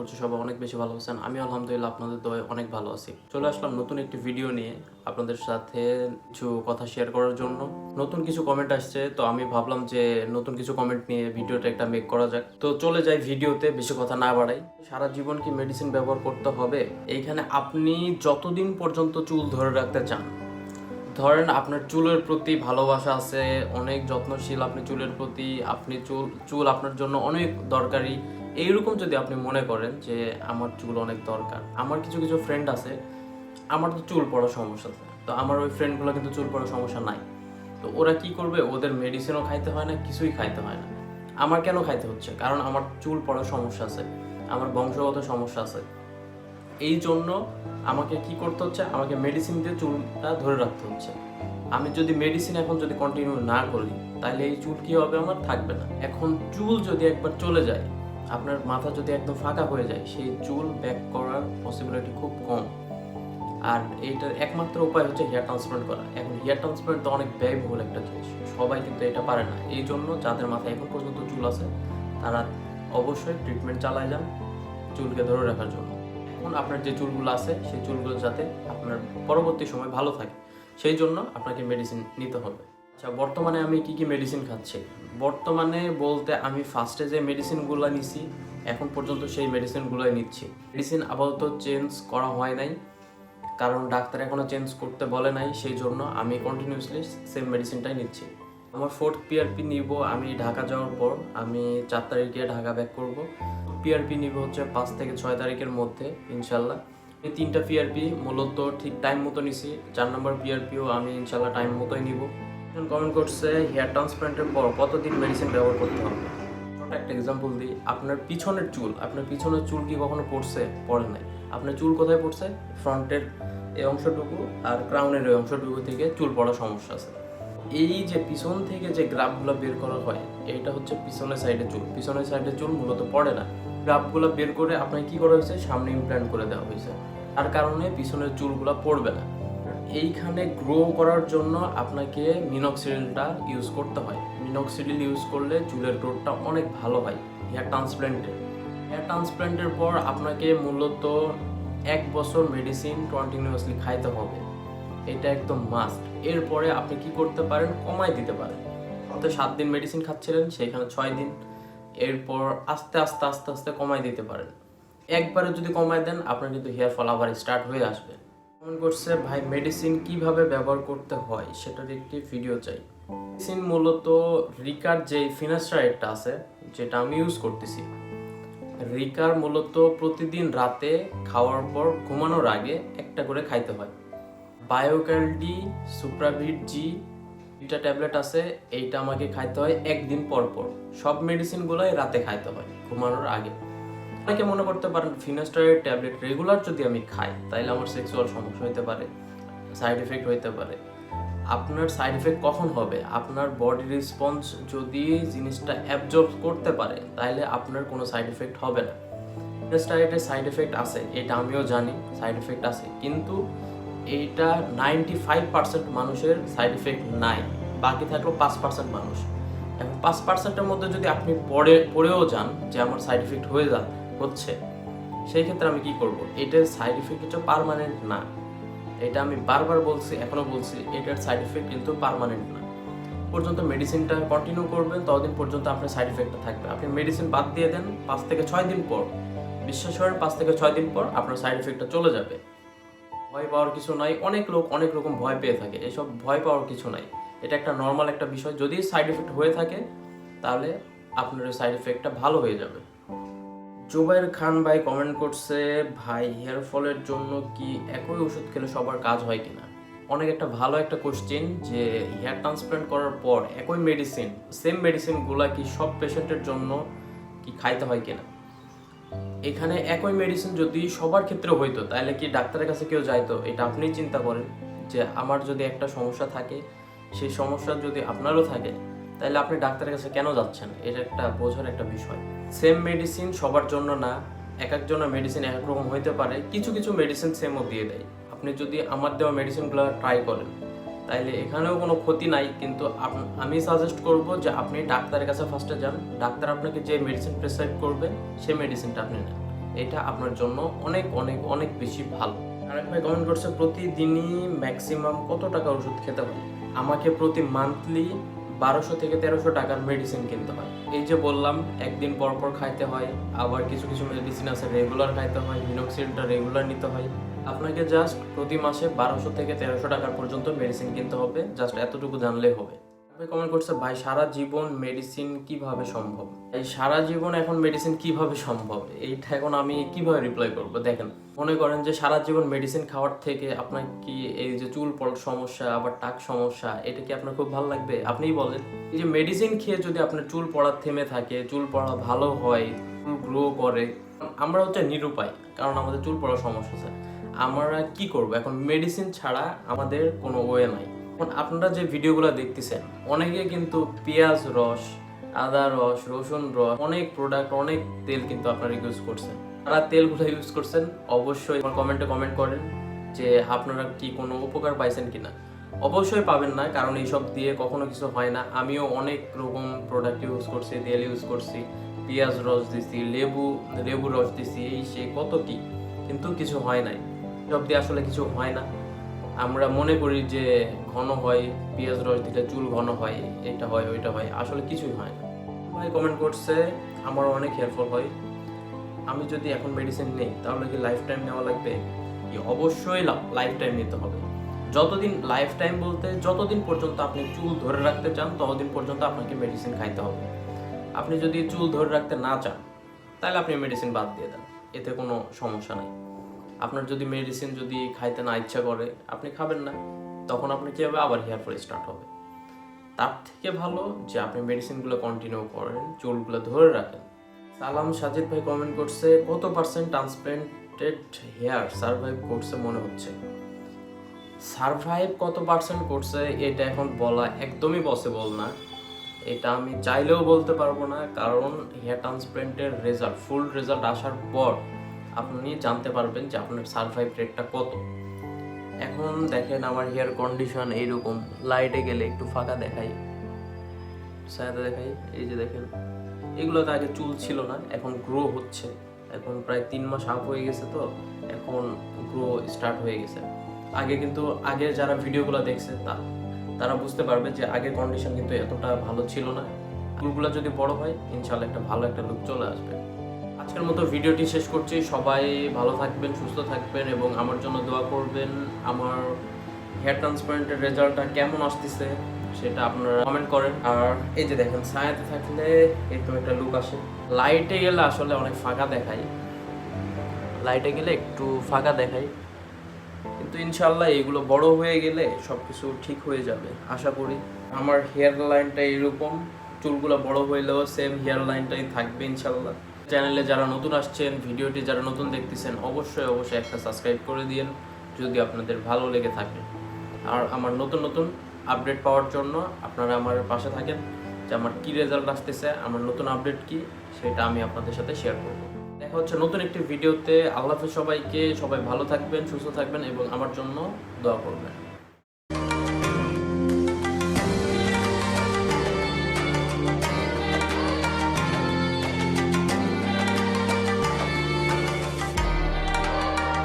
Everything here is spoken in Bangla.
করছি সবাই অনেক বেশি ভালো আছেন। আমি আলহামদুলিল্লাহ আপনাদের দোয়ায় অনেক ভালো আছি। চলে আসলাম নতুন একটি ভিডিও নিয়ে আপনাদের সাথে কিছু কথা শেয়ার করার জন্য। নতুন কিছু কমেন্ট আসছে, তো আমি ভাবলাম যে নতুন কিছু কমেন্ট নিয়ে ভিডিওটা একটা মেক করা যাক। তো চলে যাই ভিডিওতে, বেশি কথা না বাড়াই। সারা জীবন কি মেডিসিন ব্যবহার করতে হবে? এইখানে আপনি যতদিন পর্যন্ত চুল ধরে রাখতে চান, ধরেন আপনার চুলের প্রতি ভালোবাসা আছে, অনেক যত্নশীল আপনি চুলের প্রতি, আপনি চুল আপনার জন্য অনেক দরকারি, এইরকম যদি আপনি মনে করেন যে আমার চুল অনেক দরকার। আমার কিছু কিছু ফ্রেন্ড আছে, আমার তো চুল পড়ার সমস্যা আছে, তো আমার ওই ফ্রেন্ডগুলো কিন্তু চুল পড়ার সমস্যা নাই। তো ওরা কি করবে, ওদের মেডিসিনও খাইতে হয় না, কিছুই খাইতে হয় না। আমার কেন খাইতে হচ্ছে? কারণ আমার চুল পড়ার সমস্যা আছে, আমার বংশগত সমস্যা আছে। এই জন্য আমাকে কি করতে হচ্ছে, আমাকে মেডিসিন দিয়ে চুলটা ধরে রাখতে হচ্ছে। আমি যদি মেডিসিন এখন যদি কন্টিনিউ না করি, তাহলে এই চুল কি হবে, আমার থাকবে না। এখন চুল যদি একবার চলে যায়, আপনার মাথা যদি একদম ফাঁকা হয়ে যায়, সেই চুল ব্যাক করার পসিবিলিটি খুব কম। আর এইটার একমাত্র উপায় হচ্ছে হেয়ার ট্রান্সপ্লান্ট করা। এখন হেয়ার ট্রান্সপ্লান্ট তো অনেক ব্যয়বহুল একটা জিনিস, সবাই কিন্তু এটা পারে না। এই জন্য যাদের মাথায় এখন পর্যন্ত চুল আছে, তারা অবশ্যই ট্রিটমেন্ট চালায় যান চুলকে ধরে রাখার জন্য। এখন আপনার যে চুলগুলো আছে, সেই চুলগুলো যাতে আপনার পরবর্তী সময় ভালো থাকে, সেই জন্য আপনাকে মেডিসিন নিতে হবে। আচ্ছা, বর্তমানে আমি কি কি মেডিসিন খাচ্ছি? বর্তমানে বলতে আমি ফার্স্টে যে মেডিসিনগুলো নিছি, এখন পর্যন্ত সেই মেডিসিনগুলোই নিচ্ছি। মেডিসিন আপাতত চেঞ্জ করা হয় নাই, কারণ ডাক্তার এখনও চেঞ্জ করতে বলে নাই, সেই জন্য আমি কন্টিনিউসলি সেম মেডিসিনটাই নিচ্ছি। আমার 4th PRP নিব আমি ঢাকা যাওয়ার পর। আমি 4 তারিখে ঢাকা ব্যাক করব। পিআরপি নিব হচ্ছে 5 থেকে 6 তারিখের মধ্যে ইনশাল্লাহ। এই 3টা পিআরপি মূলত ঠিক টাইম মতো নিছি। 4 নম্বর পিআরপিও আমি ইনশাল্লাহ টাইম মতোই নিব। কমেন্ট করছে হেয়ার ট্রান্সপ্লান্টের পর কতদিন মেডিসিন ব্যবহার করতে হবে। একটা এক্সাম্পল দিই, আপনার পিছনের চুল কি কখনো পড়ছে? পড়ে নাই। আপনার চুল কোথায় পড়ছে? ফ্রন্টের এই অংশটুকু আর ক্রাউনের এই অংশটুকু থেকে চুল পড়ার সমস্যা আছে। এই যে পিছন থেকে যে গ্রাফগুলো বের করা হয়, এইটা হচ্ছে পিছনের সাইডে চুল মূলত পড়ে না। গ্রাফগুলো বের করে আপনাকে কি করা হয়েছে, সামনে ইমপ্ল্যান্ট করে দেওয়া হয়েছে, তার কারণে পিছনের চুলগুলো পড়বে না। এইখানে গ্রো করার জন্য আপনাকে মিনক্সিডিলটা ইউজ করতে হয়। মিনক্সিডিল ইউজ করলে চুলের গ্রোথটা অনেক ভালো হয় হেয়ার ট্রান্সপ্ল্যান্টের পর আপনাকে মূলত 1 বছর মেডিসিন কন্টিনিউয়াসলি খাইতে হবে, এটা একদম মাস্ট। এরপরে আপনি কি করতে পারেন, কমাই দিতে পারেন। তো 7 দিন মেডিসিন খাচ্ছিলেন, সেখানে 6 দিন, এরপর আস্তে আস্তে আস্তে আস্তে কমাই দিতে পারেন। একবারে যদি কমাই দেন, আপনার কিন্তু হেয়ার ফল আবার স্টার্ট হয়ে আসবে। কমেন্ট করছে, ভাই মেডিসিন কিভাবে ব্যবহার করতে হয় সেটার একটি ভিডিও চাই। মেডিসিন মূলত রিকার যে ফিনাস্ট্রাইডটা আছে, যেটা আমি ইউজ করতেছি, রিকার মূলত প্রতিদিন রাতে খাওয়ার পর ঘুমানোর আগে একটা করে খাইতে হয়। বায়োক্যালডি সুপ্রাভিট জি দুইটা ট্যাবলেট আছে, এইটা আমাকে খাইতে হয় একদিন পর পর। সব মেডিসিনগুলোই রাতে খাইতে হয় ঘুমানোর আগে। অনেকে মনে করতে পারেন ফিনাস্টারের ট্যাবলেট রেগুলার যদি আমি খাই, তাহলে আমার সেক্সুয়াল সমস্যা হতে পারে, সাইড এফেক্ট হতে পারে। আপনার সাইড এফেক্ট কখন হবে, আপনার বডি রেসপন্স যদি জিনিসটা অ্যাবজর্ব করতে পারে, তাহলে আপনার কোনো সাইড এফেক্ট হবে না। ফিনাস্টারের সাইড এফেক্ট আছে, এটা আমিও জানি সাইড এফেক্ট আছে, কিন্তু এইটা 95% মানুষের সাইড এফেক্ট নাই, বাকি থাকলো 5% মানুষ। এখন 5%-এর মধ্যে যদি আপনি পড়েও যান যে আমার সাইড এফেক্ট হচ্ছে, সেই ক্ষেত্রে আমি কি করব? এটার সাইড এফেক্ট হচ্ছে পার্মানেন্ট না। এটা আমি বারবার বলছি, এখনো বলছি, এটার সাইড এফেক্ট কিন্তু পার্মানেন্ট না। পর্যন্ত মেডিসিনটা কন্টিনিউ করবেন, ততদিন পর্যন্ত আপনার সাইড এফেক্টটা থাকবে। আপনি মেডিসিন বাদ দিয়ে দেন 5 থেকে 6 দিন পর, বিশ্বাস করেন 5 থেকে 6 দিন পর আপনার সাইড এফেক্টটা চলে যাবে। ভয় পাওয়ার কিছু নাই। অনেক লোক অনেক রকম ভয় পেয়ে থাকে, এসব ভয় পাওয়ার কিছু নাই। এটা একটা নর্মাল একটা বিষয়। যদি সাইড এফেক্ট হয়ে থাকে, তাহলে আপনার সাইড এফেক্টটা ভালো হয়ে যাবে। জুবাইর খান ভাই কমেন্ট করছে, ভাই হেয়ার ফলের জন্য কি একই ওষুধ খেলে সবার কাজ হয় কিনা? অনেক একটা ভালো একটা কোশ্চেন, যে হেয়ার ট্রান্সপ্লান্ট করার পর একই মেডিসিন, সেম মেডিসিনগুলা কি সব পেশেন্টের জন্য কি খাইতে হয় কিনা? এখানে একই মেডিসিন যদি সবার ক্ষেত্রে হইতো, তাহলে কি ডাক্তারের কাছে কেউ যাইতো? এটা আপনিই চিন্তা করেন, যে আমার যদি একটা সমস্যা থাকে, সেই সমস্যা যদি আপনারও থাকে, তাহলে আপনি ডাক্তারের কাছে কেন যাচ্ছেন? এটা একটা বোঝার একটা বিষয়। সেম মেডিসিন সবার জন্য না, এক একজনের মেডিসিন এক এক রকম হইতে পারে। কিছু কিছু মেডিসিন সেমও দিয়ে দেয়। আপনি যদি আমার দেওয়া মেডিসিনগুলো ট্রাই করেন, তাইলে এখানেও কোনো ক্ষতি নাই, কিন্তু আমি সাজেস্ট করব যে আপনি ডাক্তারের কাছে ফার্স্টে যান। ডাক্তার আপনাকে যে মেডিসিন প্রেসক্রাইব করবে, সেই মেডিসিনটা আপনি নেন। এটা আপনার জন্য অনেক অনেক অনেক বেশি ভালো। আরেক ভাই কমেন্ট করছে প্রতিদিনই ম্যাক্সিমাম কত টাকা ওষুধ খেতে হয়? আমাকে প্রতি মান্থলি 1200 থেকে 1300 টাকার মেডিসিন কিনতে হয়। এই যে বললাম একদিন পর পর খাইতে হয়, আবার কিছু কিছু মেডিসিন আছে রেগুলার খাইতে হয়, মিনোক্সিডিলটা রেগুলার নিতে হয়। আপনাকে জাস্ট প্রতি মাসে 1200 থেকে 1300 টাকার পর্যন্ত মেডিসিন কিনতে হবে, জাস্ট এতটুকু জানলেই হবে। ভাই কমেন্ট করছে ভাই সারা জীবন মেডিসিন কিভাবে সম্ভব? এই সারা জীবন এখন মেডিসিন কিভাবে সম্ভব, এইটা এখন আমি কিভাবে রিপ্লাই করব? দেখেন, মনে করেন যে সারা জীবন মেডিসিন খাওয়ার থেকে আপনার কি এই যে চুল পড়ার সমস্যা আবার টাক সমস্যা, এটা কি আপনার খুব ভালো লাগবে? আপনিই বলেন। এই যে মেডিসিন খেয়ে যদি আপনার চুল পড়া থেমে থাকে, চুল পড়া ভালো হয়, চুল গ্রো করে, আমরা হচ্ছে নিরুপায়, কারণ আমাদের চুল পড়ার সমস্যা আছে। আমরা কি করব এখন? মেডিসিন ছাড়া আমাদের কোনো ওয়ে নাই। এখন আপনারা যে ভিডিওগুলো দেখতেছেন, অনেকে কিন্তু পেঁয়াজ রস, আদা রস, রসুন রস, অনেক প্রোডাক্ট, অনেক তেল কিন্তু আপনারা ইউজ করছেন। যারা তেলগুলো ইউজ করছেন অবশ্যই আমার কমেন্টে কমেন্ট করেন যে আপনারা কি কোনো উপকার পাইছেন কিনা। অবশ্যই পাবেন না, কারণ এইসব দিয়ে কখনো কিছু হয় না। আমিও অনেক রকম প্রোডাক্ট ইউজ করছি, তেল ইউজ করছি, পেঁয়াজ রস দিছি, লেবু রস দিছি, এই সে কত কি, কিন্তু কিছু হয় নাই। সব দিয়ে আসলে কিছু হয় না। আমরা মনে করি যে ঘন হয়, পেঁয়াজ রস দিলে চুল ঘন হয়, এটা হয় ওইটা হয়, আসলে কিছুই হয় না। ভাই কমেন্ট করছে আমার অনেক হেল্পফুল হয়, আমি যদি এখন মেডিসিন নেই তাহলে কি লাইফ টাইম নেওয়া লাগবে? কি অবশ্যই লাইফ টাইম নিতে হবে। যতদিন, লাইফ টাইম বলতে যতদিন পর্যন্ত আপনি চুল ধরে রাখতে চান ততদিন পর্যন্ত আপনাকে মেডিসিন খাইতে হবে। আপনি যদি চুল ধরে রাখতে না চান তাহলে আপনি মেডিসিন বাদ দিয়ে দেন, এতে কোনো সমস্যা নাই। আপনার যদি মেডিসিন যদি খাইতে না ইচ্ছা করে আপনি খাবেন না, তখন আপনি কী হবে, আবার হেয়ার ফল স্টার্ট হবে। তার থেকে ভালো যে আপনি মেডিসিনগুলো কন্টিনিউ করেন, চুলগুলো ধরে রাখেন। সালাম সাজিদ ভাই কমেন্ট করছে কত পার্সেন্ট ট্রান্সপ্লান্টেড হেয়ার সার্ভাইভ করছে মনে হচ্ছে? সার্ভাইভ কত পার্সেন্ট করছে এটা এখন বলা একদমই পসিবল না। এটা আমি চাইলেও বলতে পারবো না, কারণ হেয়ার ট্রান্সপ্লান্টের রেজাল্ট, ফুল রেজাল্ট আসার পর আপনি জানতে পারবেন যে আপনার সার্ভাইভ রেটটা কত। এখন দেখেন আমার হেয়ার কন্ডিশন এইরকম, লাইটে গেলে একটু ফাঁকা দেখাই, ছায়াতে দেখাই, এই যে দেখেন এগুলোতে আগে চুল ছিল না, এখন গ্রো হচ্ছে। এখন প্রায় 3 মাস আপ হয়ে গেছে, তো এখন গ্রো স্টার্ট হয়ে গেছে। আগে কিন্তু আগের যারা ভিডিওগুলো দেখছে তারা বুঝতে পারবে যে আগের কন্ডিশন কিন্তু এতটা ভালো ছিল না। চুলগুলো যদি বড় হয় ইনশাআল্লাহ একটা ভালো একটা লুক চলে আসবে। আজকের মতো ভিডিওটি শেষ করছি। সবাই ভালো থাকবেন, সুস্থ থাকবেন এবং আমার জন্য দোয়া করবেন। আমার হেয়ার ট্রান্সপ্লান্টের রেজাল্টটা কেমন আসতেছে সেটা আপনারা কমেন্ট করেন। আর এই যে দেখেন ছায়াতে থাকলে এরকম একটা লুক আসে, লাইটে গেলে আসলে অনেক ফাঁকা দেখায়, লাইটে গেলে একটু ফাঁকা দেখায়, কিন্তু ইনশাল্লাহ এগুলো বড় হয়ে গেলে সব কিছু ঠিক হয়ে যাবে আশা করি। আমার হেয়ার লাইনটা এরকম, চুলগুলো বড় হইলেও সেম হেয়ার লাইনটাই থাকবে ইনশাল্লাহ। চ্যানেলে যারা নতুন আসছেন, ভিডিওটি যারা নতুন দেখতেছেন, অবশ্যই অবশ্যই একটা সাবস্ক্রাইব করে দিন যদি আপনাদের ভালো লেগে থাকে। আর আমার নতুন নতুন আপডেট পাওয়ার জন্য আপনারা আমার পাশে থাকেন, যে আমার কী রেজাল্ট আসতেছে, আমার নতুন আপডেট কি সেটা আমি আপনাদের সাথে শেয়ার করব। দেখা হচ্ছে নতুন একটি ভিডিওতে। আল্লাহ হাফেজ সবাইকে, সবাই ভালো থাকবেন, সুস্থ থাকবেন এবং আমার জন্য দোয়া করবেন।